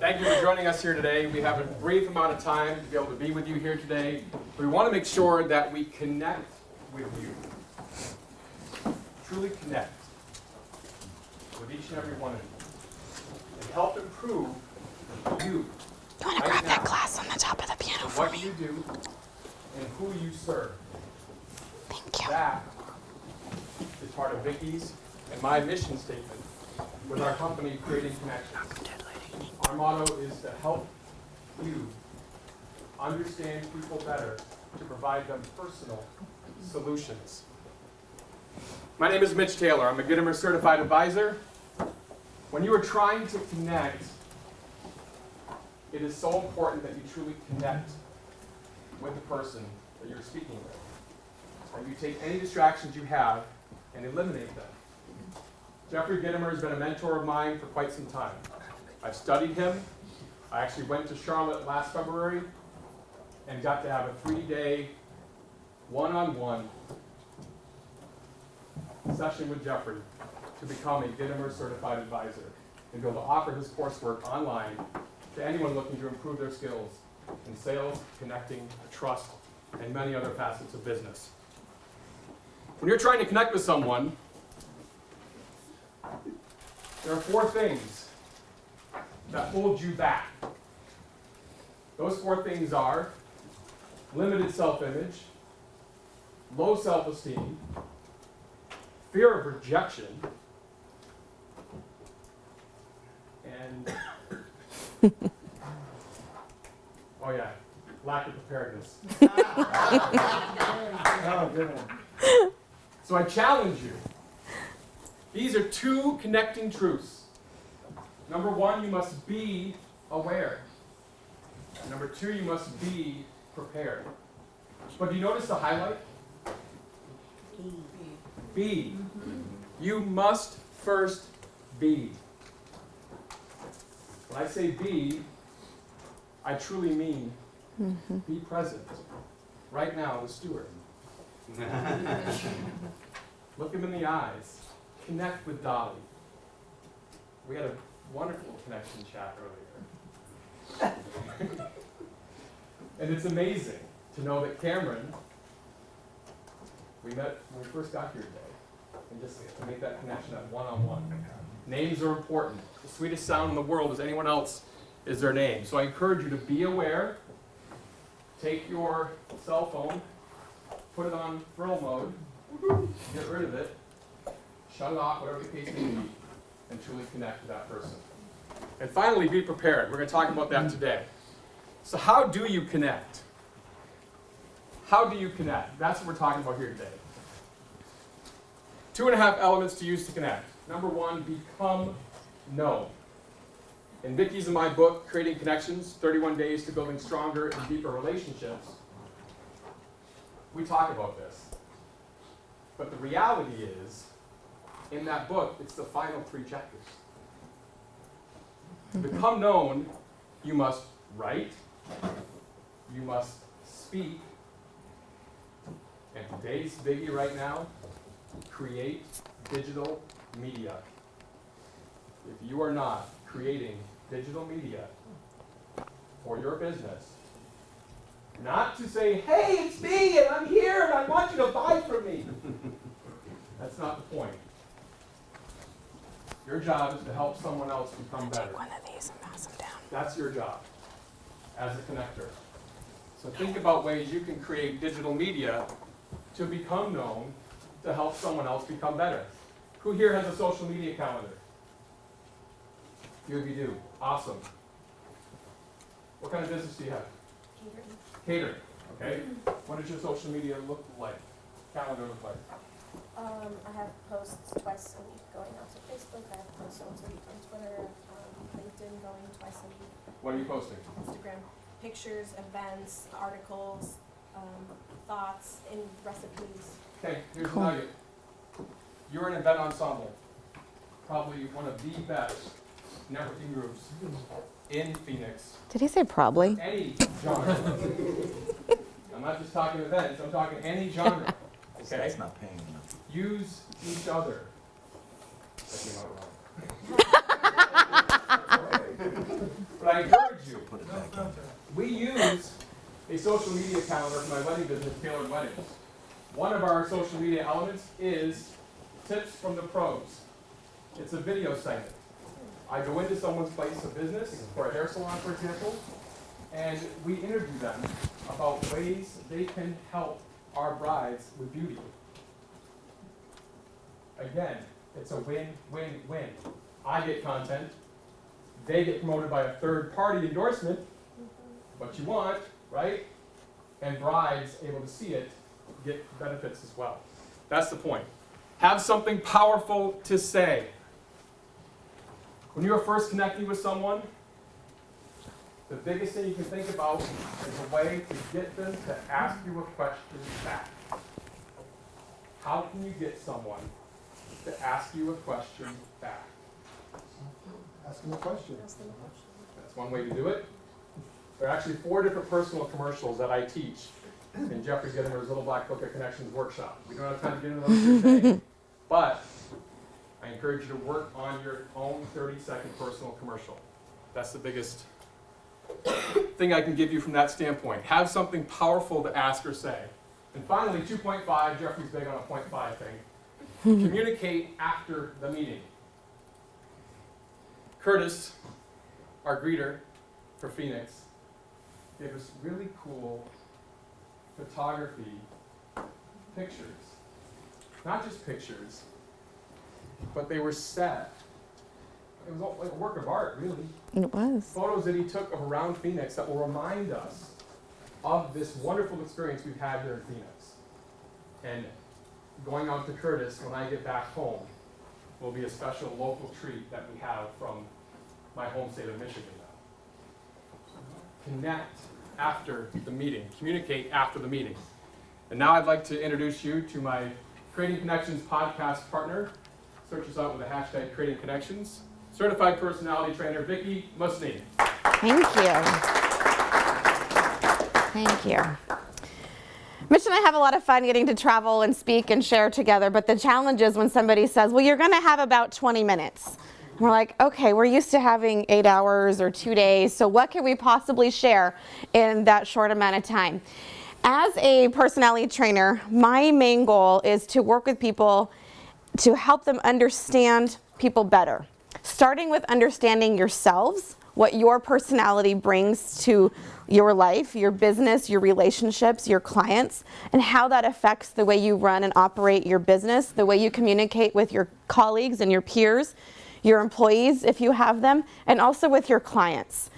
Thank you for joining us here today. We have a brief amount of time to be able to be with you here today. We want to make sure that we connect with you. Truly connect with each and every one of you. And help improve you. You want to grab that glass on the top of the piano for what me? you do and who you serve. Thank you. That is part of Vicki's and my mission statement with our company, Creating Connections. Our motto is to help you understand people better, to provide them personal solutions. My name is Mitch Taylor. I'm a Gittimer Certified Advisor. When you are trying to connect, it is so important that you truly connect with the person that you're speaking with. And you take any distractions you have and eliminate them. Jeffrey Gittimer has been a mentor of mine for quite some time. I've studied him. I actually went to Charlotte last February and got to have a 3-day one-on-one session with Jeffrey to become a Gittimer Certified Advisor and be able to offer his coursework online to anyone looking to improve their skills in sales, connecting, trust, and many other facets of business. When you're trying to connect with someone, there are 4 things that hold you back. Those 4 things are limited self-image, low self-esteem, fear of rejection, and oh yeah, lack of preparedness. Oh, good one. So I challenge you. These are 2 connecting truths. Number 1, you must be aware. And number 2, you must be prepared. But do you notice the highlight? Be. You must first be. When I say be, I truly mean be present. Right now, the steward. Look him in the eyes. Connect with Dolly. We had a wonderful connection chat earlier. And it's amazing to know that Cameron, we met when we first got here today, and just to make that connection, that one-on-one. Names are important. The sweetest sound in the world is anyone else is their name. So I encourage you to be aware. Take your cell phone, put it on frill mode, get rid of it, shut it off, whatever the case may be, and truly connect with that person. And finally, be prepared. We're going to talk about that today. So how do you connect? How do you connect? That's what we're talking about here today. 2.5 elements to use to connect. Number 1, become known. In Vicki's and my book, Creating Connections, 31 Days to Building Stronger and Deeper Relationships, we talk about this. But the reality is, in that book, it's the final 3 chapters. To become known, you must write, you must speak, and today's biggie right now, create digital media. If you are not creating digital media for your business, not to say, hey, it's me, and I'm here, and I want you to buy from me. That's not the point. Your job is to help someone else become better. Take one of these and pass them down. That's your job as a connector. So think about ways you can create digital media to become known, to help someone else become better. Who here has a social media calendar? Few of you do. Awesome. What kind of business do you have? Catering. Okay. What does your social media look like? Calendar look like? I have posts twice a week going out to Facebook. I have posts once a week on Twitter, LinkedIn going twice a week. What are you posting? Instagram. Pictures, events, articles, thoughts, and recipes. Okay, here's the nugget. You're an event ensemble. Probably one of the best networking groups in Phoenix. Did he say probably? Any genre. I'm not just talking events, I'm talking any genre. Okay? That's not paying enough. Use each other. That came out wrong. But I encourage you, we use a social media calendar for my wedding business, Tailored Weddings. One of our social media elements is Tips from the Pros. It's a video segment. I go into someone's place of business, for a hair salon, for example, and we interview them about ways they can help our brides with beauty. Again, it's a win-win-win. I get content, they get promoted by a third-party endorsement, what you want, right? And brides able to see it get benefits as well. That's the point. Have something powerful to say. When you are first connecting with someone, the biggest thing you can think about is a way to get them to ask you a question back. How can you get someone to ask you a question back? Ask them a question. That's one way to do it. There are actually 4 different personal commercials that I teach in Jeffrey Gittimer's Little Black Book of Connections workshop. We don't have time to get into those today, but I encourage you to work on your own 30-second personal commercial. That's the biggest thing I can give you from that standpoint. Have something powerful to ask or say. And finally, 2.5, Jeffrey's big on a 0.5 thing. Communicate after the meeting. Curtis, our greeter for Phoenix, gave us really cool photography pictures. Not just pictures, but they were set. It was like a work of art, really. It was. Photos that he took of around Phoenix that will remind us of this wonderful experience we've had here in Phoenix. And going out to Curtis when I get back home will be a special local treat that we have from my home state of Michigan now. Connect after the meeting. Communicate after the meeting. And now I'd like to introduce you to my Creating Connections podcast partner. Search us out with the hashtag Creating Connections. Certified personality trainer, Vicki Musni. Thank you. Thank you. Mitch and I have a lot of fun getting to travel and speak and share together, but the challenge is when somebody says, well, you're going to have about 20 minutes. And we're like, okay, we're used to having 8 hours or 2 days, so what can we possibly share in that short amount of time? As a personality trainer, my main goal is to work with people to help them understand people better. Starting with understanding yourselves, what your personality brings to your life, your business, your relationships, your clients, and how that affects the way you run and operate your business, the way you communicate with your colleagues and your peers, your employees if you have them, and also with your clients.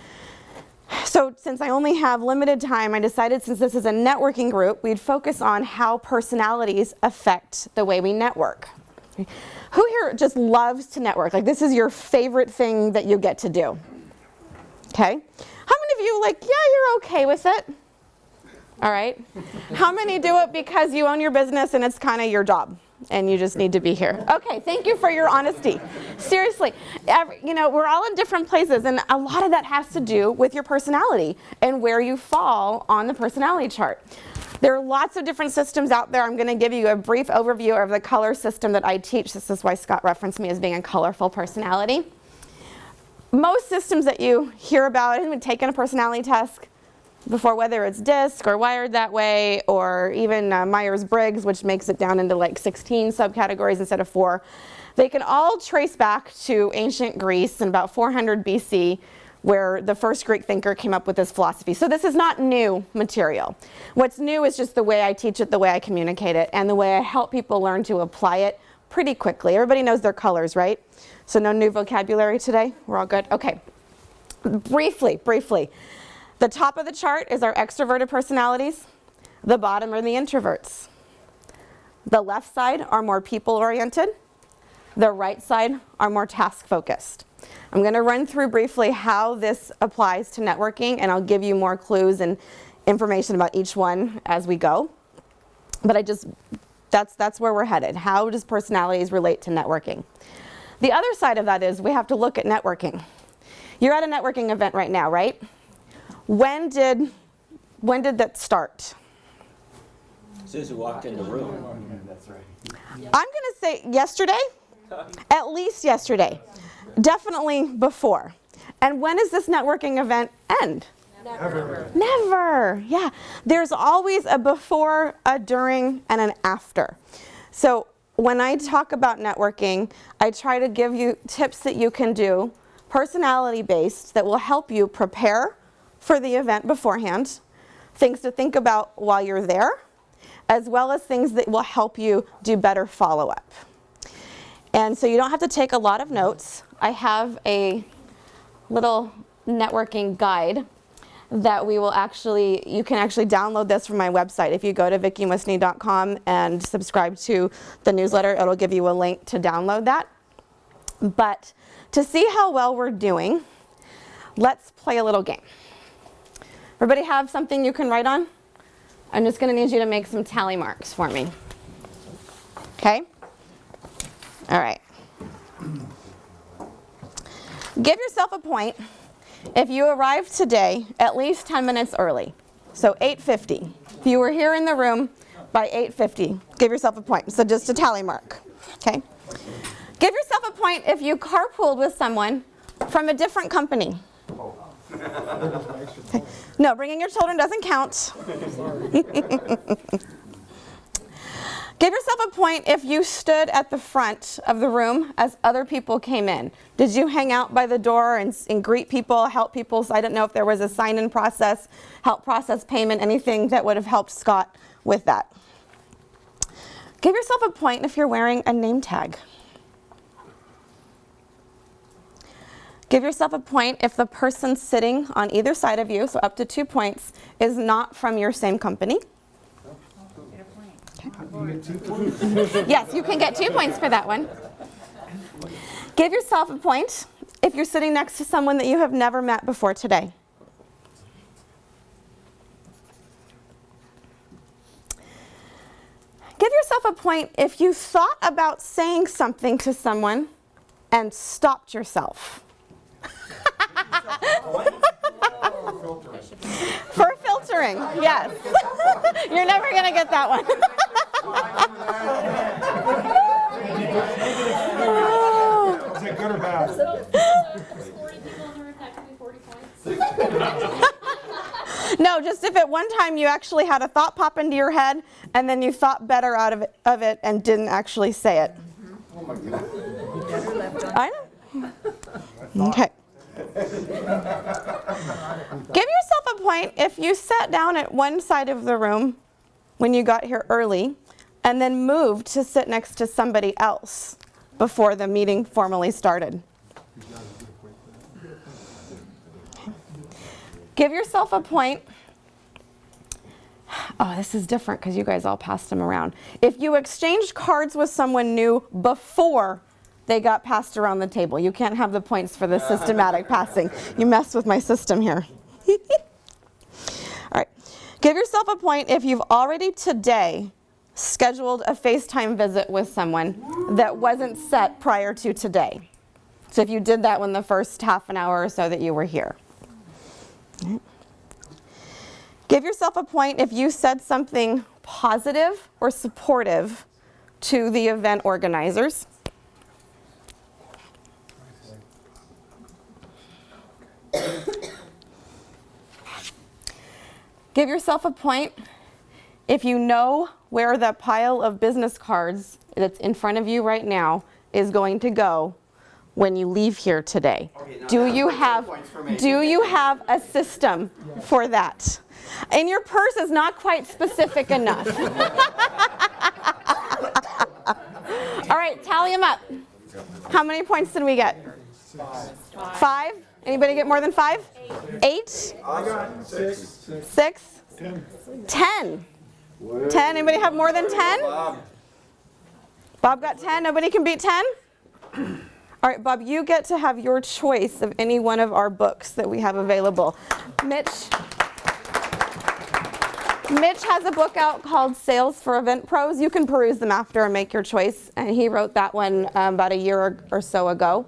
So since I only have limited time, I decided since this is a networking group, we'd focus on how personalities affect the way we network. Who here just loves to network? Like, this is your favorite thing that you get to do? Okay. How many of you like, yeah, you're okay with it? All right. How many do it because you own your business and it's kind of your job and you just need to be here? Okay, thank you for your honesty. Seriously, we're all in different places, and a lot of that has to do with your personality and where you fall on the personality chart. There are lots of different systems out there. I'm going to give you a brief overview of the color system that I teach. This is why Scott referenced me as being a colorful personality. Most systems that you hear about, and we've taken a personality test before, whether it's DISC or Wired That Way, or even Myers-Briggs, which makes it down into like 16 subcategories instead of 4. They can all trace back to ancient Greece in about 400 BC, where the first Greek thinker came up with this philosophy. So this is not new material. What's new is just the way I teach it, the way I communicate it, and the way I help people learn to apply it pretty quickly. Everybody knows their colors, right? So no new vocabulary today? We're all good? Okay. Briefly. The top of the chart is our extroverted personalities. The bottom are the introverts. The left side are more people-oriented. The right side are more task-focused. I'm going to run through briefly how this applies to networking, and I'll give you more clues and information about each one as we go. But that's where we're headed. How does personalities relate to networking? The other side of that is we have to look at networking. You're at a networking event right now, right? When did that start? As soon as we walked in the room. That's right. I'm going to say yesterday, at least yesterday, definitely before. And when does this networking event end? Never. Never. Yeah. There's always a before, a during, and an after. So when I talk about networking, I try to give you tips that you can do, personality-based, that will help you prepare for the event beforehand, things to think about while you're there, as well as things that will help you do better follow-up. And so you don't have to take a lot of notes. I have a little networking guide that you can actually download this from my website. If you go to vickimusni.com and subscribe to the newsletter, it'll give you a link to download that. But to see how well we're doing, let's play a little game. Everybody have something you can write on? I'm just going to need you to make some tally marks for me. Okay? All right. Give yourself a point if you arrived today at least 10 minutes early. So 8:50. If you were here in the room by 8:50, give yourself a point. So just a tally mark. Okay? Give yourself a point if you carpooled with someone from a different company. Okay. No, bringing your children doesn't count. Give yourself a point if you stood at the front of the room as other people came in. Did you hang out by the door and greet people, help people? So I don't know if there was a sign-in process, help process payment, anything that would have helped Scott with that. Give yourself a point if you're wearing a name tag. Give yourself a point if the person sitting on either side of you, so up to 2 points, is not from your same company. You get 2 points? Yes, you can get 2 points for that one. Give yourself a point if you're sitting next to someone that you have never met before today. Give yourself a point if you thought about saying something to someone and stopped yourself. For filtering, yes. You're never going to get that one. Is it good or bad? So 40 people in the room, that could be 40 points. No, just if at one time you actually had a thought pop into your head and then you thought better out of it and didn't actually say it. Oh my God. I know. Okay. Give yourself a point if you sat down at one side of the room when you got here early and then moved to sit next to somebody else before the meeting formally started. Give yourself a point. Oh, this is different because you guys all passed them around. If you exchanged cards with someone new before they got passed around the table. You can't have the points for the systematic passing. You messed with my system here. All right. Give yourself a point if you've already today scheduled a FaceTime visit with someone that wasn't set prior to today. So if you did that in the first half an hour or so that you were here. All right. Give yourself a point if you said something positive or supportive to the event organizers. Give yourself a point if you know where the pile of business cards that's in front of you right now is going to go when you leave here today. Okay, now Do that's you 2 have points for me. a system for that? And your purse is not quite specific enough. All right, tally them up. How many points did we get? 5. Anybody get more than 5? 8? I got 6. 6? 10. 10. 10. Anybody have more than 10? Bob got 10. Nobody can beat 10? All right, Bob, you get to have your choice of any one of our books that we have available. Mitch has a book out called Sales for Event Pros. You can peruse them after and make your choice. And he wrote that one about a year or so ago.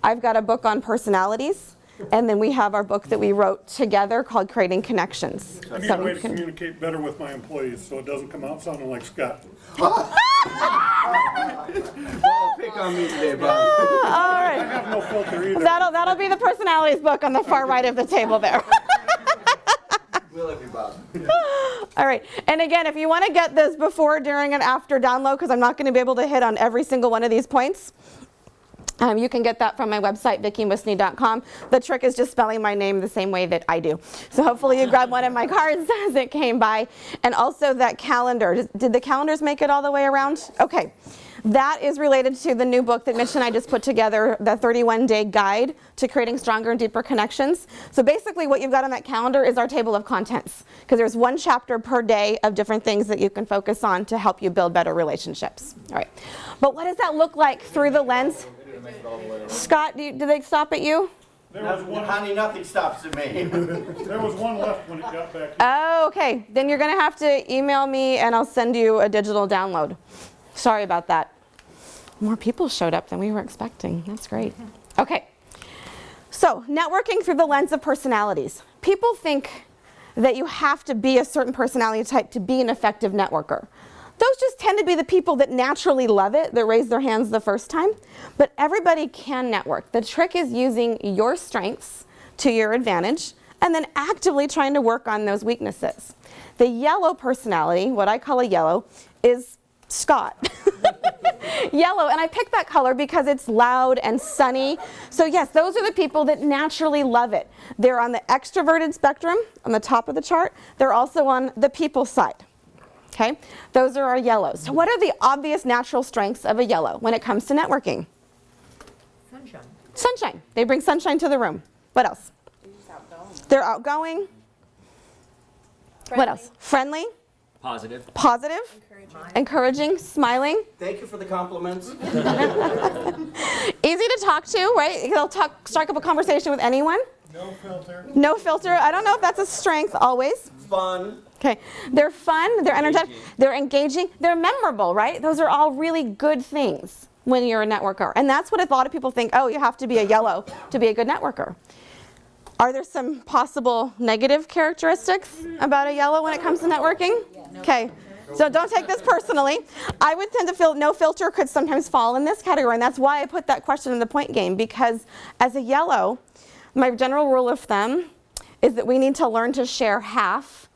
I've got a book on personalities. And then we have our book that we wrote together called Creating Connections. I need a way to communicate better with my employees so it doesn't come out sounding like Scott. Oh, pick on me today, Bob. All I right. have no filter either. That'll be the personalities book on the far right of the table there. We love you, Bob. All right. And again, if you want to get this before, during, and after download, because I'm not going to be able to hit on every single one of these points, you can get that from my website, vickimusni.com. The trick is just spelling my name the same way that I do. So hopefully you grab one of my cards as it came by. And also that calendar. Did the calendars make it all the way around? Okay. That is related to the new book that Mitch and I just put together, the 31-day guide to creating stronger and deeper connections. So basically what you've got on that calendar is our table of contents, because there's one chapter per day of different things that you can focus on to help you build better relationships. All right. But what does that look like through the lens? Scott, did they stop at you? There was one, Honey, nothing stops at me. there was one left when it got back. Oh, okay. Then you're going to have to email me and I'll send you a digital download. Sorry about that. More people showed up than we were expecting. That's great. Okay. So, networking through the lens of personalities. People think that you have to be a certain personality type to be an effective networker. Those just tend to be the people that naturally love it, that raise their hands the first time. But everybody can network. The trick is using your strengths to your advantage and then actively trying to work on those weaknesses. The yellow personality, what I call a yellow, is Scott. Yellow, and I picked that color because it's loud and sunny. So yes, those are the people that naturally love it. They're on the extroverted spectrum on the top of the chart. They're also on the people side. Okay, those are our yellows. So what are the obvious natural strengths of a yellow when it comes to networking? Sunshine. Sunshine. They bring sunshine to the room. What else? They're outgoing. What else? Friendly. Positive. Positive. Encouraging. Smiling. Thank you for the compliments. Easy to talk to, right? They'll strike up a conversation with anyone. No filter. No filter. I don't know if that's a strength always. Fun. Okay. They're fun. They're energetic. They're engaging. They're memorable, right? Those are all really good things when you're a networker. And that's what a lot of people think, oh, you have to be a yellow to be a good networker. Are there some possible negative characteristics about a yellow when it comes to networking? Okay. So don't take this personally. I would tend to feel no filter could sometimes fall in this category, and that's why I put that question in the point game, because as a yellow, my general rule of thumb is that we need to learn to share half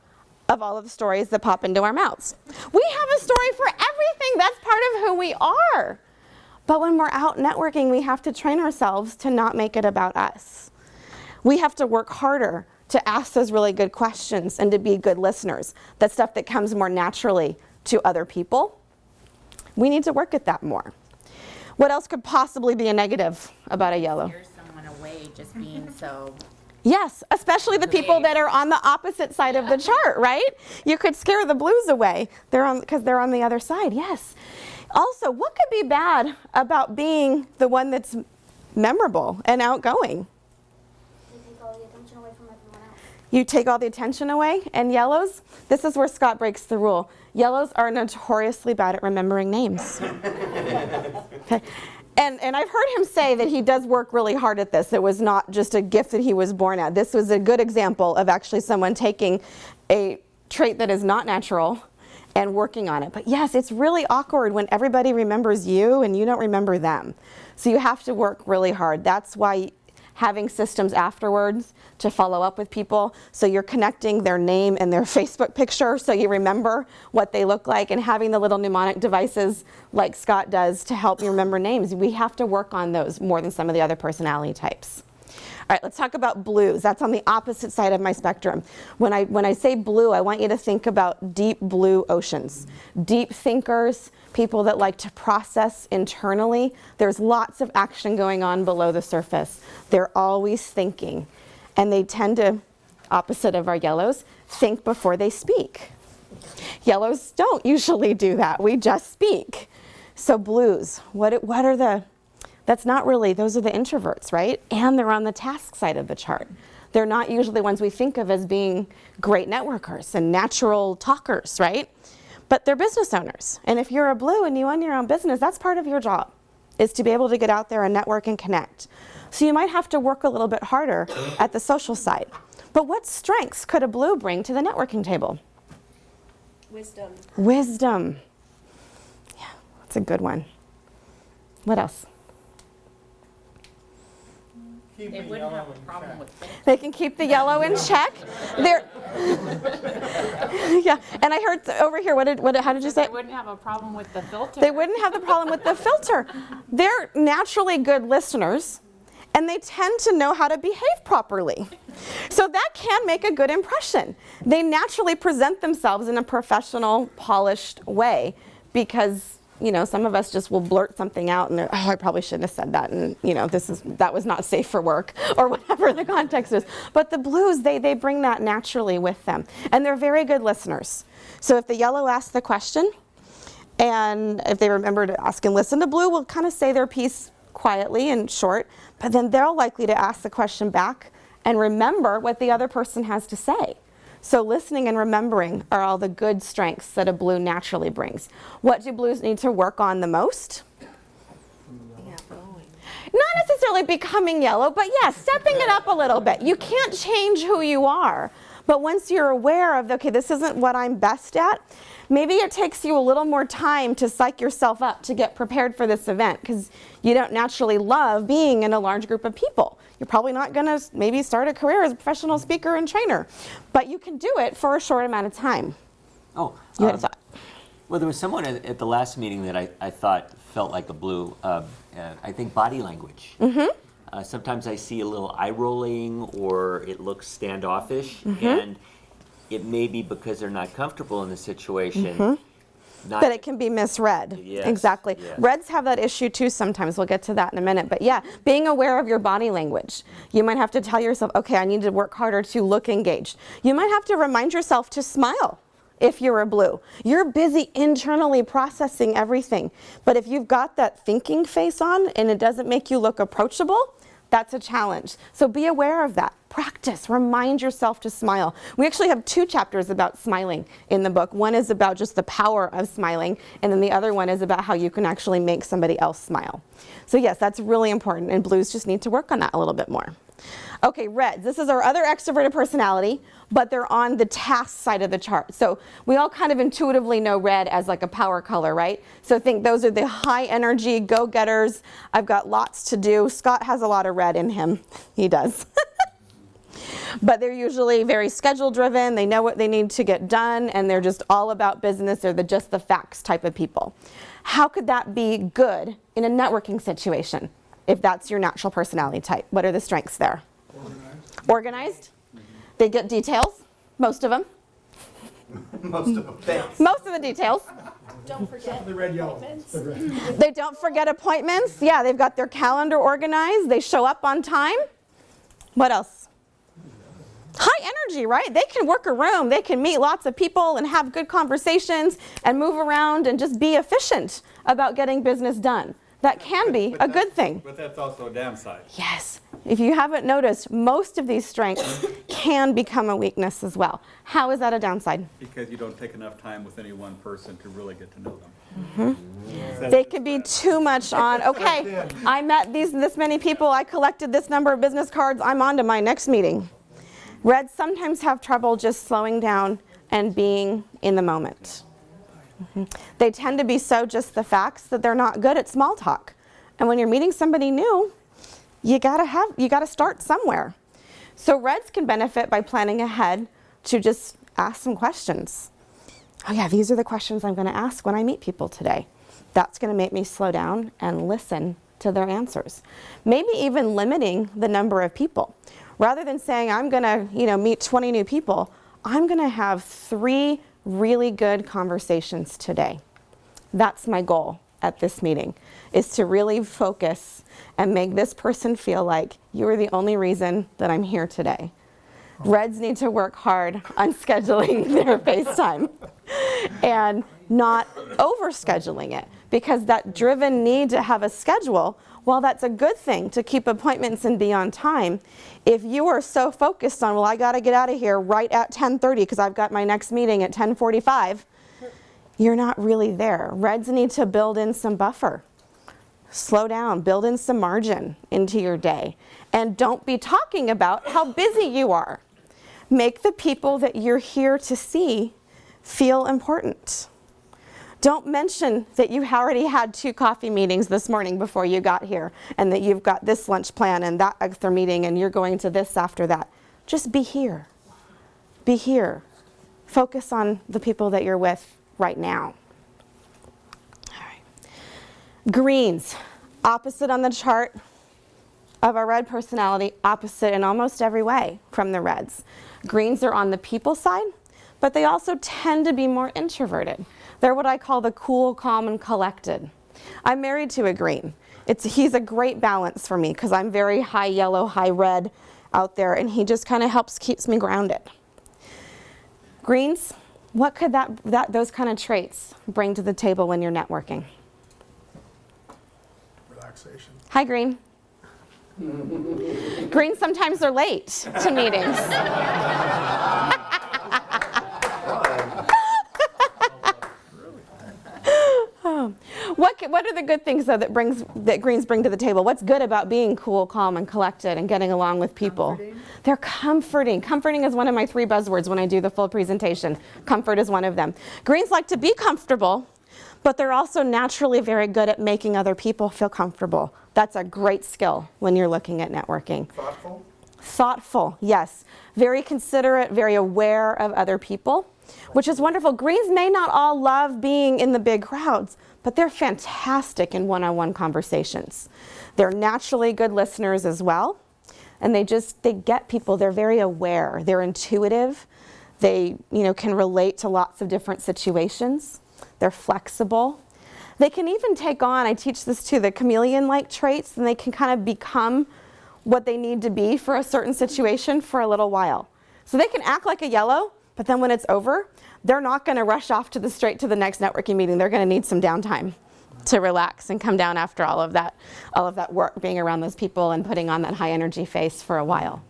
of all of the stories that pop into our mouths. We have a story for everything. That's part of who we are. But when we're out networking, we have to train ourselves to not make it about us. We have to work harder to ask those really good questions and to be good listeners. That's stuff that comes more naturally to other people. We need to work at that more. What else could possibly be a negative about a yellow? Scare someone away just being so. Yes, especially the people that are on the opposite side of the chart, right? You could scare the blues away because they're on the other side, yes. Also, what could be bad about being the one that's memorable and outgoing? You take all the attention away from everyone else. You take all the attention away, and yellows, this is where Scott breaks the rule. Yellows are notoriously bad at remembering names. Okay. And I've heard him say that he does work really hard at this. It was not just a gift that he was born at. This was a good example of actually someone taking a trait that is not natural and working on it. But yes, it's really awkward when everybody remembers you and you don't remember them. So you have to work really hard. That's why having systems afterwards to follow up with people, so you're connecting their name and their Facebook picture so you remember what they look like, and having the little mnemonic devices like Scott does to help you remember names. We have to work on those more than some of the other personality types. All right, let's talk about blues. That's on the opposite side of my spectrum. When I say blue, I want you to think about deep blue oceans. Deep thinkers, people that like to process internally. There's lots of action going on below the surface. They're always thinking. And they tend to, opposite of our yellows, think before they speak. Yellows don't usually do that. We just speak. So blues, what are the... That's not really, those are the introverts, right? And they're on the task side of the chart. They're not usually the ones we think of as being great networkers and natural talkers, right? But they're business owners. And if you're a blue and you own your own business, that's part of your job, is to be able to get out there and network and connect. So you might have to work a little bit harder at the social side. But what strengths could a blue bring to the networking table? Wisdom. Wisdom. Yeah. It's a good one. What else? Keep They the wouldn't yellow have a in problem check. with They can keep the yellow in check. They're, yeah, and I heard over here, how did you say? They wouldn't have a problem with the filter. They wouldn't have the problem with the filter. They're naturally good listeners, and they tend to know how to behave properly. So that can make a good impression. They naturally present themselves in a professional, polished way because, you know, some of us just will blurt something out and oh, I probably shouldn't have said that, and you know, that was not safe for work, or whatever the context is. But the blues, they bring that naturally with them, and they're very good listeners. So if the yellow asks the question, and if they remember to ask and listen, the blue will kind of say their piece quietly and short, but then they're likely to ask the question back and remember what the other person has to say. So listening and remembering are all the good strengths that a blue naturally brings. What do blues need to work on the most? Not necessarily becoming yellow, but yeah, stepping it up a little bit. You can't change who you are. But once you're aware of, okay, this isn't what I'm best at, maybe it takes you a little more time to psych yourself up to get prepared for this event because you don't naturally love being in a large group of people. You're probably not going to maybe start a career as a professional speaker and trainer, but you can do it for a short amount of time. Oh, You had a thought? well, there was someone at the last meeting that I thought felt like a blue. I think body language. Mm-hmm. Sometimes I see a little eye rolling or it looks standoffish, and it may be because they're not comfortable in the situation. Not That it can be misread. Yes, Exactly. yes. Reds have that issue too sometimes. We'll get to that in a minute. But yeah, being aware of your body language. You might have to tell yourself, okay, I need to work harder to look engaged. You might have to remind yourself to smile if you're a blue. You're busy internally processing everything. But if you've got that thinking face on and it doesn't make you look approachable, that's a challenge. So be aware of that. Practice. Remind yourself to smile. We actually have 2 chapters about smiling in the book. One is about just the power of smiling, and then the other one is about how you can actually make somebody else smile. So yes, that's really important, and blues just need to work on that a little bit more. Okay, reds. This is our other extroverted personality, but they're on the task side of the chart. So we all kind of intuitively know red as like a power color, right? So think those are the high energy go-getters. I've got lots to do. Scott has a lot of red in him. He does. But they're usually very schedule driven. They know what they need to get done, and they're just all about business. They're just the facts type of people. How could that be good in a networking situation if that's your natural personality type? What are the strengths there? Organized. They get details, most of them. Most of them. Thanks. Most of the details. Don't forget The red, yellow. appointments. The red. They don't forget appointments. Yeah, they've got their calendar organized. They show up on time. What else? High energy, right? They can work a room. They can meet lots of people and have good conversations and move around and just be efficient about getting business done. That can be a good thing. But that's also a downside. Yes. If you haven't noticed, most of these strengths can become a weakness as well. How is that a downside? Because you don't take enough time with any one person to really get to know them. They can be too much on, okay, I met this many people, I collected this number of business cards, I'm on to my next meeting. Reds sometimes have trouble just slowing down and being in the moment. They tend to be so just the facts that they're not good at small talk. And when you're meeting somebody new, you gotta start somewhere. So reds can benefit by planning ahead to just ask some questions. Oh yeah, these are the questions I'm gonna ask when I meet people today. That's gonna make me slow down and listen to their answers. Maybe even limiting the number of people. Rather than saying, I'm gonna meet 20 new people, I'm gonna have 3 really good conversations today. That's my goal at this meeting, is to really focus and make this person feel like you are the only reason that I'm here today. Reds need to work hard on scheduling their FaceTime and not over-scheduling it, because that driven need to have a schedule, while that's a good thing to keep appointments and be on time, if you are so focused on, well, I gotta get out of here right at 10:30 because I've got my next meeting at 10:45, you're not really there. Reds need to build in some buffer. Slow down, build in some margin into your day. And don't be talking about how busy you are. Make the people that you're here to see feel important. Don't mention that you already had 2 coffee meetings this morning before you got here, and that you've got this lunch plan and that other meeting, and you're going to this after that. Just be here. Be here. Focus on the people that you're with right now. All right. Greens, opposite on the chart of our red personality, opposite in almost every way from the reds. Greens are on the people side, but they also tend to be more introverted. They're what I call the cool, calm, and collected. I'm married to a green. He's a great balance for me because I'm very high yellow, high red out there, and he just kind of keeps me grounded. Greens, what could those kind of traits bring to the table when you're networking? Relaxation. Hi, Green. Greens sometimes are late to meetings. What are the good things though that greens bring to the table? What's good about being cool, calm, and collected and getting along with people? Comforting. They're comforting. Comforting is one of my 3 buzzwords when I do the full presentation. Comfort is one of them. Greens like to be comfortable, but they're also naturally very good at making other people feel comfortable. That's a great skill when you're looking at networking. Thoughtful? Thoughtful, yes. Very considerate, very aware of other people, which is wonderful. Greens may not all love being in the big crowds, but they're fantastic in one-on-one conversations. They're naturally good listeners as well, and they get people. They're very aware. They're intuitive. They, can relate to lots of different situations. They're flexible. They can even take on, I teach this too, the chameleon-like traits, and they can kind of become what they need to be for a certain situation for a little while. So they can act like a yellow, but then when it's over, they're not going to rush off straight to the next networking meeting. They're going to need some downtime to relax and come down after all of that work, being around those people and putting on that high energy face for a while.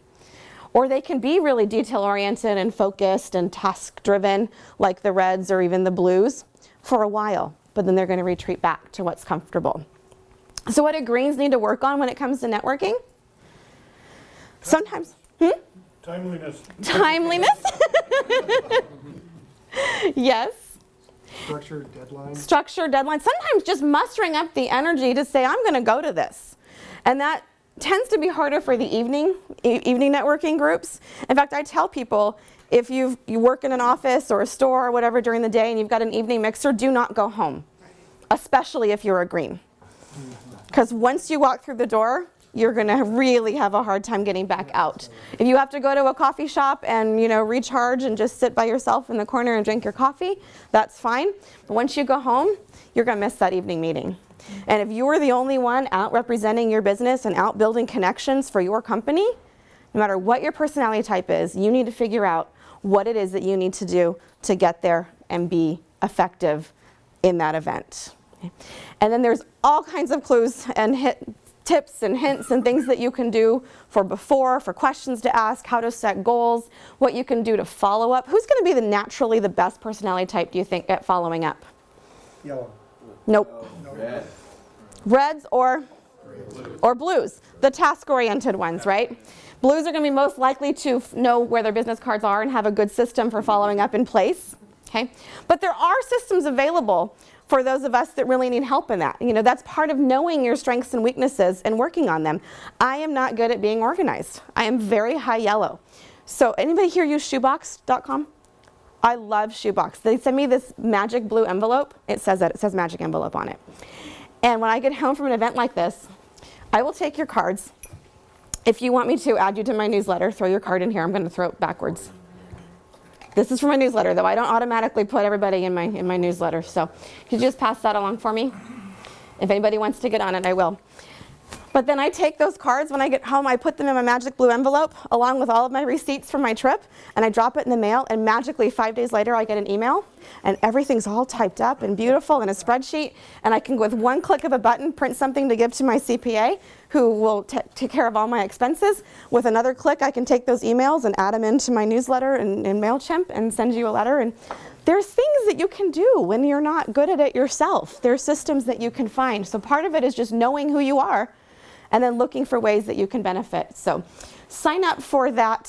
Or they can be really detail-oriented and focused and task-driven, like the reds or even the blues, for a while, but then they're going to retreat back to what's comfortable. So what do greens need to work on when it comes to networking? Sometimes, Timeliness. Timeliness. Yes. Structured deadlines. Structured deadlines. Sometimes just mustering up the energy to say, I'm going to go to this. And that tends to be harder for the evening networking groups. In fact, I tell people, if you work in an office or a store or whatever during the day and you've got an evening mixer, do not go home, especially if you're a green. Because once you walk through the door, you're going to really have a hard time getting back out. If you have to go to a coffee shop and recharge and just sit by yourself in the corner and drink your coffee, that's fine. But once you go home, you're going to miss that evening meeting. And if you're the only one out representing your business and out building connections for your company, no matter what your personality type is, you need to figure out what it is that you need to do to get there and be effective in that event. And then there's all kinds of clues and tips and hints and things that you can do for questions to ask, how to set goals, what you can do to follow up. Who's going to be naturally the best personality type, do you think, at following up? Yellow. Nope. Red. Reds or blues, the task-oriented ones, right? Blues are going to be most likely to know where their business cards are and have a good system for following up in place. Okay? But there are systems available for those of us that really need help in that. That's part of knowing your strengths and weaknesses and working on them. I am not good at being organized. I am very high yellow. So anybody here use shoebox.com? I love Shoebox. They send me this magic blue envelope. It says magic envelope on it. And when I get home from an event like this, I will take your cards. If you want me to add you to my newsletter, throw your card in here. I'm going to throw it backwards. This is for my newsletter, though. I don't automatically put everybody in my newsletter. So could you just pass that along for me? If anybody wants to get on it, I will. But then I take those cards when I get home, I put them in my magic blue envelope along with all of my receipts from my trip, and I drop it in the mail, and magically 5 days later I get an email, and everything's all typed up and beautiful in a spreadsheet, and I can, with one click of a button, print something to give to my CPA, who will take care of all my expenses. With another click, I can take those emails and add them into my newsletter in MailChimp and send you a letter. And there's things that you can do when you're not good at it yourself. There's systems that you can find. So part of it is just knowing who you are and then looking for ways that you can benefit. So sign up for that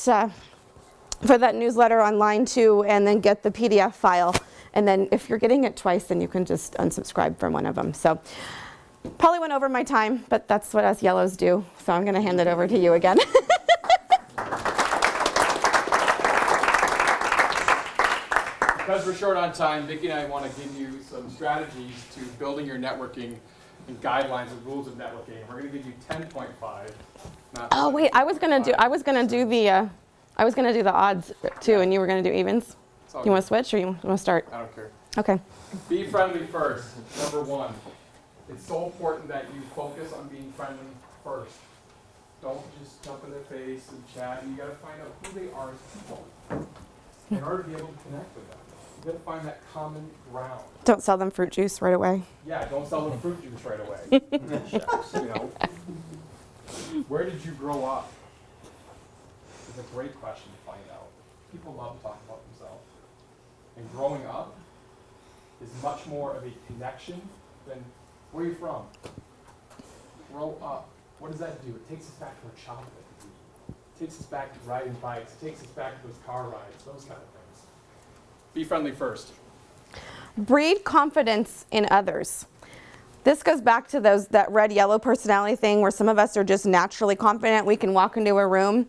newsletter online too, and then get the PDF file And then if you're getting it twice, then you can just unsubscribe from one of them. So probably went over my time, but that's what us yellows do. So I'm going to hand it over to you again. Because we're short on time, Vicki and I want to give you some strategies to building your networking and guidelines and rules of networking. We're going to give you 10.5. Not Oh wait, I was gonna do the odds too, and you were gonna do evens. It's all You want good. to switch, or you want to start? I don't care. Okay. Be friendly first. Number one. It's so important that you focus on being friendly first. Don't just jump in their face and chat. You got to find out who they are as people in order to be able to connect with them. You got to find that common ground. Don't sell them fruit juice right away. Yeah, don't sell them fruit juice right away. You know, where did you grow up? It's a great question to find out. People love to talk about themselves. And growing up is much more of a connection than where you're from. Grow up. What does that do? It takes us back to our childhood. It takes us back to riding bikes. It takes us back to those car rides, those kind of things. Be friendly first. Breed confidence in others. This goes back to that red-yellow personality thing where some of us are just naturally confident. We can walk into a room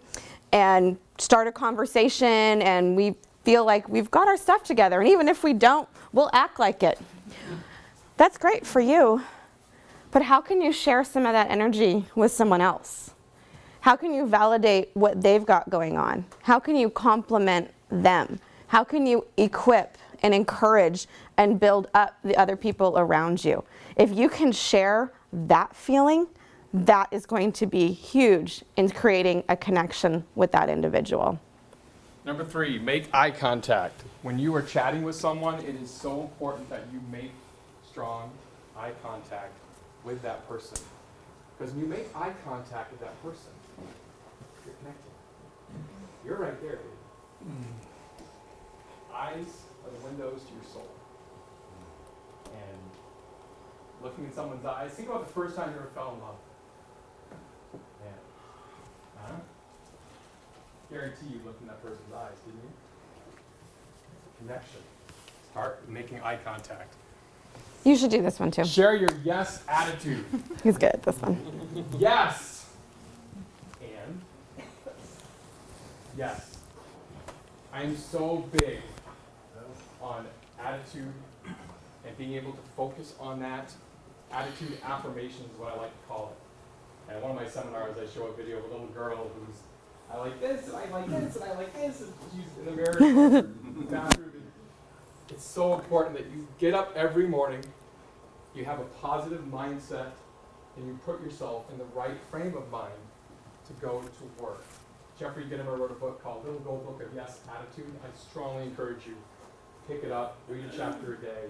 and start a conversation and we feel like we've got our stuff together. And even if we don't, we'll act like it. That's great for you. But how can you share some of that energy with someone else? How can you validate what they've got going on? How can you compliment them? How can you equip and encourage and build up the other people around you? If you can share that feeling, that is going to be huge in creating a connection with that individual. Number 3, make eye contact. When you are chatting with someone, it is so important that you make strong eye contact with that person. Because when you make eye contact with that person, you're connected. You're right there, dude. Eyes are the windows to your soul. And looking in someone's eyes, think about the first time you ever fell in love. Man. Huh? Guarantee you looked in that person's eyes, didn't you? Connection. Start making eye contact. You should do this one too. Share your yes attitude. He's good at this one. Yes. And yes. I am so big on attitude and being able to focus on that. Attitude affirmation is what I like to call it. And in one of my seminars, I show a video of a little girl who's, I like this, and I like this, and I like this, and she's in the mirror in the bathroom. It's so important that you get up every morning, you have a positive mindset, and you put yourself in the right frame of mind to go to work. Jeffrey Gitomer wrote a book called Little Gold Book of Yes Attitude. I strongly encourage you, pick it up, read a chapter a day,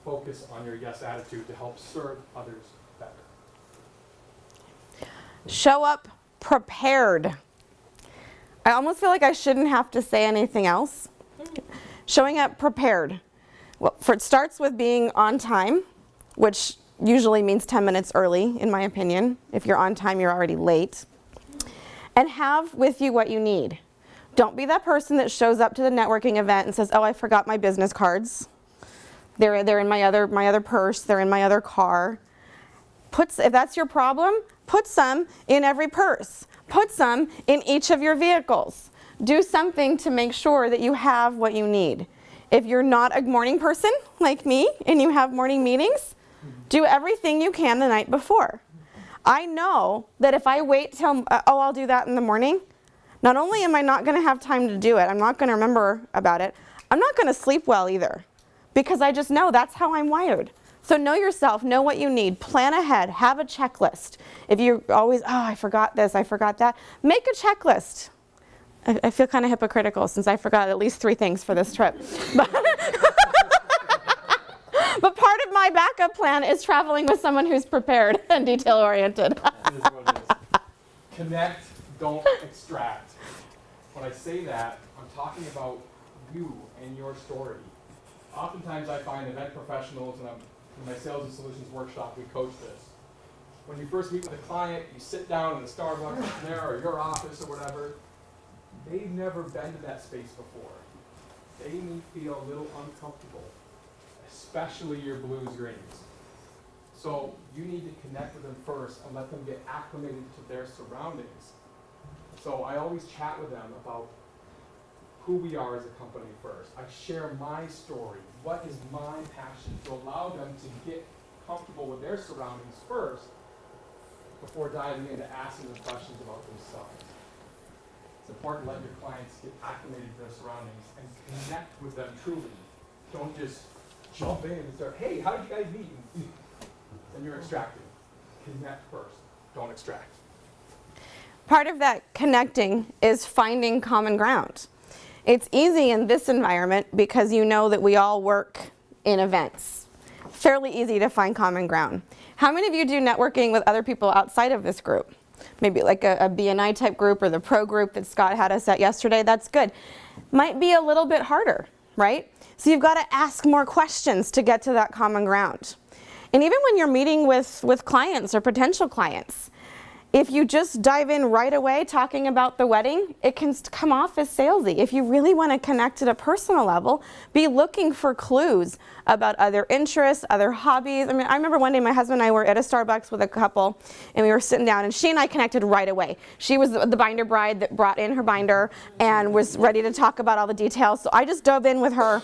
focus on your yes attitude to help serve others better. Show up prepared. I almost feel like I shouldn't have to say anything else. Showing up prepared. Well, it starts with being on time, which usually means 10 minutes early, in my opinion. If you're on time, you're already late. And have with you what you need. Don't be that person that shows up to the networking event and says, oh, I forgot my business cards. They're in my other purse, they're in my other car. If that's your problem, put some in every purse. Put some in each of your vehicles. Do something to make sure that you have what you need. If you're not a morning person like me and you have morning meetings, do everything you can the night before. I know that if I wait till, I'll do that in the morning, not only am I not going to have time to do it, I'm not going to remember about it, I'm not going to sleep well either, because I just know that's how I'm wired. So know yourself, know what you need, plan ahead, have a checklist. If you're always, oh, I forgot this, I forgot that, make a checklist. I feel kind of hypocritical since I forgot at least 3 things for this trip. But part of my backup plan is traveling with someone who's prepared and detail-oriented. It is what it is. Connect, don't extract. When I say that, I'm talking about you and your story. Oftentimes I find event professionals, and in my sales and solutions workshop, we coach this. When you first meet with a client, you sit down in the Starbucks there or your office or whatever. They've never been to that space before. They may feel a little uncomfortable. especially your blues, greens. So you need to connect with them first and let them get acclimated to their surroundings. So I always chat with them about who we are as a company first. I share my story, what is my passion, to allow them to get comfortable with their surroundings first before diving into asking them questions about themselves. It's important to let your clients get acclimated to their surroundings and connect with them truly. Don't just jump in and start, hey, how did you guys meet? And you're extracting. Connect first, don't extract. Part of that connecting is finding common ground. It's easy in this environment because you know that we all work in events. Fairly easy to find common ground. How many of you do networking with other people outside of this group? Maybe like a BNI type group or the pro group that Scott had us at yesterday. That's good. Might be a little bit harder, right? So you've got to ask more questions to get to that common ground. And even when you're meeting with clients or potential clients, if you just dive in right away talking about the wedding, it can come off as salesy. If you really want to connect at a personal level, be looking for clues about other interests, other hobbies. I mean, I remember one day my husband and I were at a Starbucks with a couple, and we were sitting down, and she and I connected right away. She was the binder bride that brought in her binder and was ready to talk about all the details. So I just dove in with her.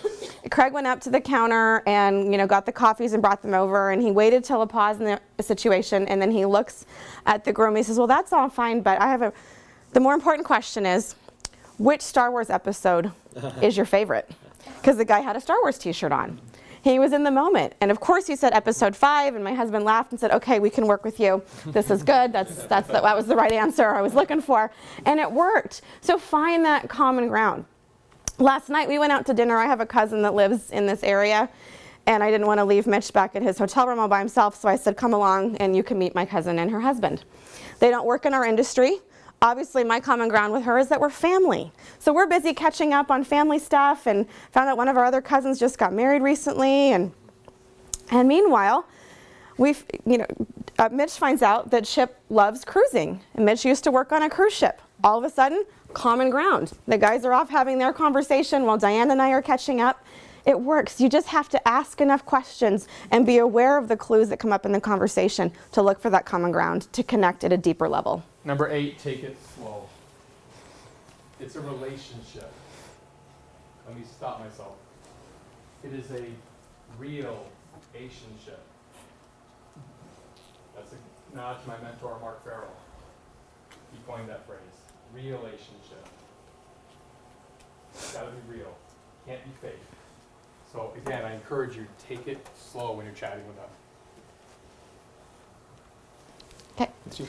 Craig went up to the counter and got the coffees and brought them over, and he waited till a pause in the situation, and then he looks at the groom. He says, well, that's all fine, but the more important question is, which Star Wars episode is your favorite? Because the guy had a Star Wars t-shirt on. He was in the moment. And of course he said episode 5, and my husband laughed and said, okay, we can work with you. This is good. That was the right answer I was looking for. And it worked. So find that common ground. Last night we went out to dinner. I have a cousin that lives in this area, and I didn't want to leave Mitch back at his hotel room all by himself, so I said, come along and you can meet my cousin and her husband. They don't work in our industry. Obviously, my common ground with her is that we're family. So we're busy catching up on family stuff, and found out one of our other cousins just got married recently. And meanwhile, Mitch finds out that Chip loves cruising. And Mitch used to work on a cruise ship. All of a sudden, common ground. The guys are off having their conversation while Diane and I are catching up. It works. You just have to ask enough questions and be aware of the clues that come up in the conversation to look for that common ground, to connect at a deeper level. Number 8, take it slow. It's a relationship. Let me stop myself. It is a real relationship. That's a nod to my mentor, Mark Farrell. He coined that phrase. Relationship. It's got to be real. Can't be fake. So again, I encourage you, take it slow when you're chatting with them. Okay.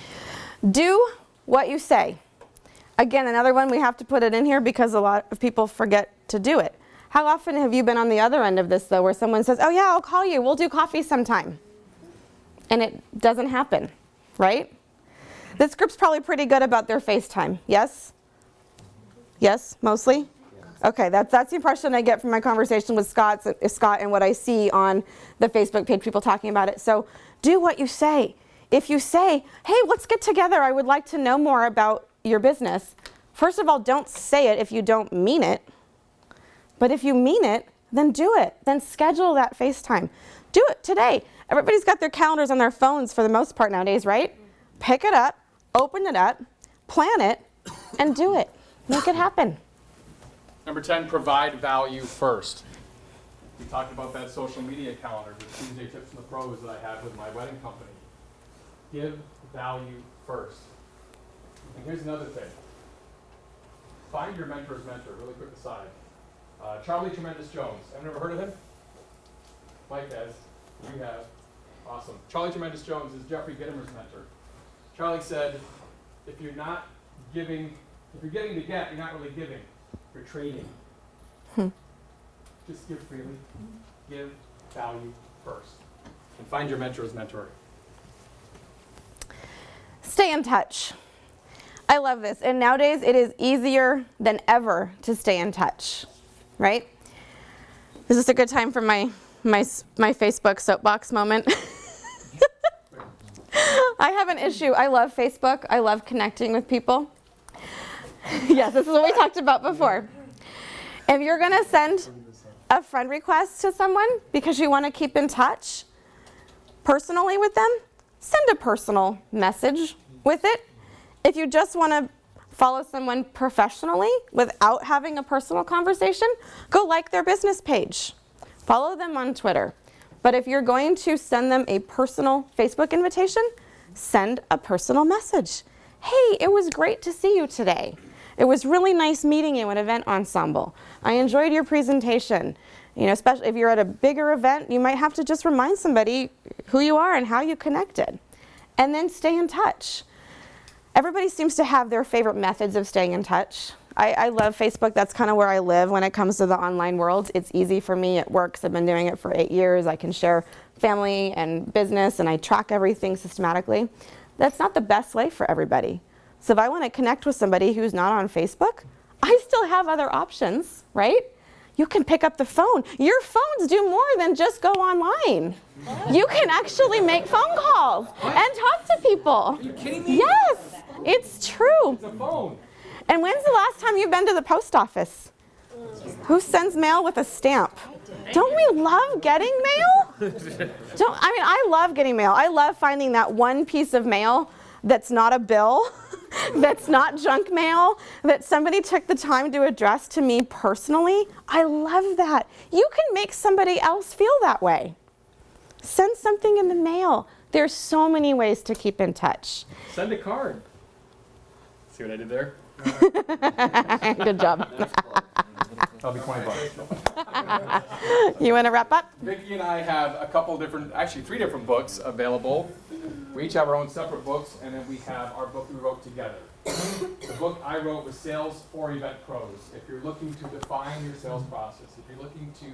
Do what you say. Again, another one, we have to put it in here because a lot of people forget to do it. How often have you been on the other end of this, though, where someone says, oh yeah, I'll call you, we'll do coffee sometime. And it doesn't happen, right? This group's probably pretty good about their FaceTime, yes? Yes, mostly? Okay, that's the impression I get from my conversation with Scott and what I see on the Facebook page, people talking about it. So do what you say. If you say, hey, let's get together, I would like to know more about your business. First of all, don't say it if you don't mean it. But if you mean it, then do it. Then schedule that FaceTime. Do it today. Everybody's got their calendars on their phones for the most part nowadays, right? Pick it up, open it up, plan it, and do it. Make it happen. Number 10, provide value first. We talked about that social media calendar, the Tuesday Tips from the Pros that I have with my wedding company. Give value first. And here's another thing. Find your mentor's mentor. Really quick aside. Charlie Tremendous Jones. I've never heard of him? Mike has. You have. Awesome. Charlie Tremendous Jones is Jeffrey Gittimer's mentor. Charlie said, if you're not giving, if you're giving to get, you're not really giving. You're trading. Just give freely. Give value first. And find your mentor's mentor. Stay in touch. I love this. And nowadays it is easier than ever to stay in touch, right? Is this a good time for my Facebook soapbox moment? I have an issue. I love Facebook. I love connecting with people. Yes, this is what we talked about before. If you're going to send a friend request to someone because you want to keep in touch personally with them, send a personal message with it. If you just want to follow someone professionally without having a personal conversation, go like their business page. Follow them on Twitter. But if you're going to send them a personal Facebook invitation, send a personal message. Hey, it was great to see you today. It was really nice meeting you at Event Ensemble. I enjoyed your presentation. You know, especially if you're at a bigger event, you might have to just remind somebody who you are and how you connected. And then stay in touch. Everybody seems to have their favorite methods of staying in touch. I love Facebook. That's kind of where I live when it comes to the online world. It's easy for me. It works. I've been doing it for 8 years. I can share family and business, and I track everything systematically. That's not the best way for everybody. So if I want to connect with somebody who's not on Facebook, I still have other options, right? You can pick up the phone. Your phones do more than just go online. You can actually make phone calls and talk to people. Are you kidding me? Yes, it's true. It's a phone. And when's the last time you've been to the post office? Who sends mail with a stamp? Don't we love getting mail? I love getting mail. I love finding that one piece of mail that's not a bill, that's not junk mail, that somebody took the time to address to me personally. I love that. You can make somebody else feel that way. Send something in the mail. There's so many ways to keep in touch. Send a card. See what I did there? Good job. That'll be $20. You want to wrap up? Vicki and I have a couple different, actually 3 different books available. We each have our own separate books, and then we have our book we wrote together. The book I wrote was Sales for Event Pros. If you're looking to define your sales process, if you're looking to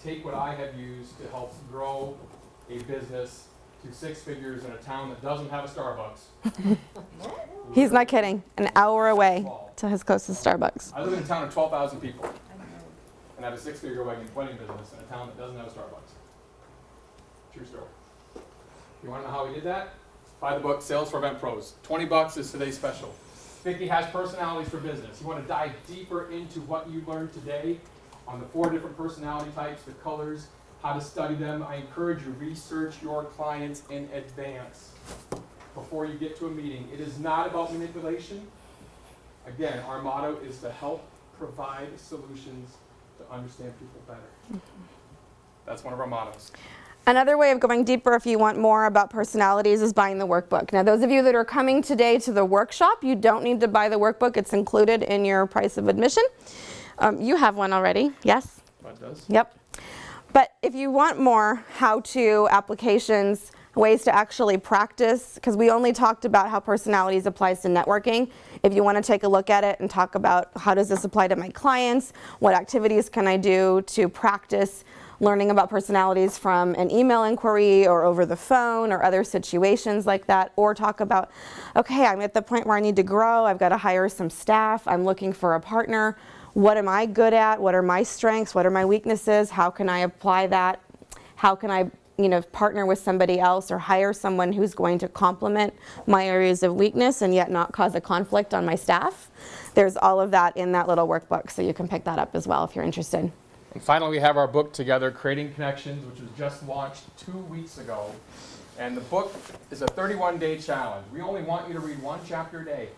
take what I have used to help grow a business to 6 figures in a town that doesn't have a Starbucks. He's not kidding. An hour away to his closest Starbucks. I live in a town of 12,000 people and have a 6-figure wedding business in a town that doesn't have a Starbucks. True story. You want to know how we did that? Buy the book, Sales for Event Pros. $20 is today's special. Vicki has personalities for business. You want to dive deeper into what you learned today on the 4 different personality types, the colors, how to study them. I encourage you, research your clients in advance before you get to a meeting. It is not about manipulation. Again, our motto is to help provide solutions to understand people better. That's one of our mottos. Another way of going deeper if you want more about personalities is buying the workbook. Now, those of you that are coming today to the workshop, you don't need to buy the workbook. It's included in your price of admission. You have one already, yes? That does. Yep. But if you want more how-to applications, ways to actually practice, because we only talked about how personalities applies to networking. If you want to take a look at it and talk about how does this apply to my clients, what activities can I do to practice learning about personalities from an email inquiry or over the phone or other situations like that, or talk about, okay, I'm at the point where I need to grow, I've got to hire some staff, I'm looking for a partner. What am I good at? What are my strengths? What are my weaknesses? How can I apply that? How can I, partner with somebody else or hire someone who's going to complement my areas of weakness and yet not cause a conflict on my staff? There's all of that in that little workbook, so you can pick that up as well if you're interested. And finally, we have our book together, Creating Connections, which was just launched 2 weeks ago. And the book is a 31-day challenge. We only want you to read 1 chapter a day.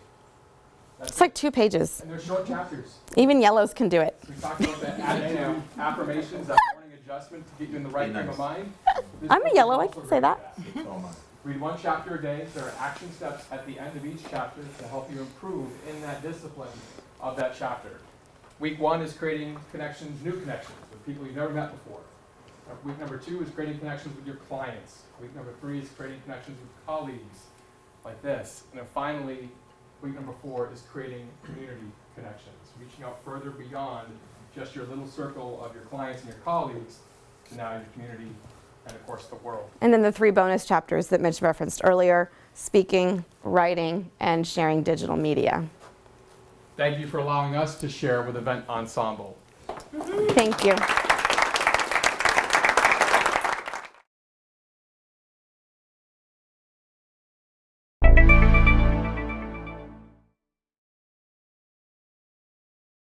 It's like 2 pages. And they're short chapters. Even yellows can do it. We talked about that attitude, affirmations, that morning adjustment to get you in the right frame of mind. This I'm book a is yellow, I also can say great that. for Read 1 chapter a day. There are action steps at the end of each chapter to help you improve in that discipline of that chapter. Week 1 is creating connections, new connections with people you've never met before. Week number 2 is creating connections with your clients. Week number 3 is creating connections with colleagues, like this. And then finally, week number 4 is creating community connections, reaching out further beyond just your little circle of your clients and your colleagues to now your community and, of course, the world. And then the 3 bonus chapters that Mitch referenced earlier, speaking, writing, and sharing digital media. Thank you for allowing us to share with Event Ensemble. Thank you.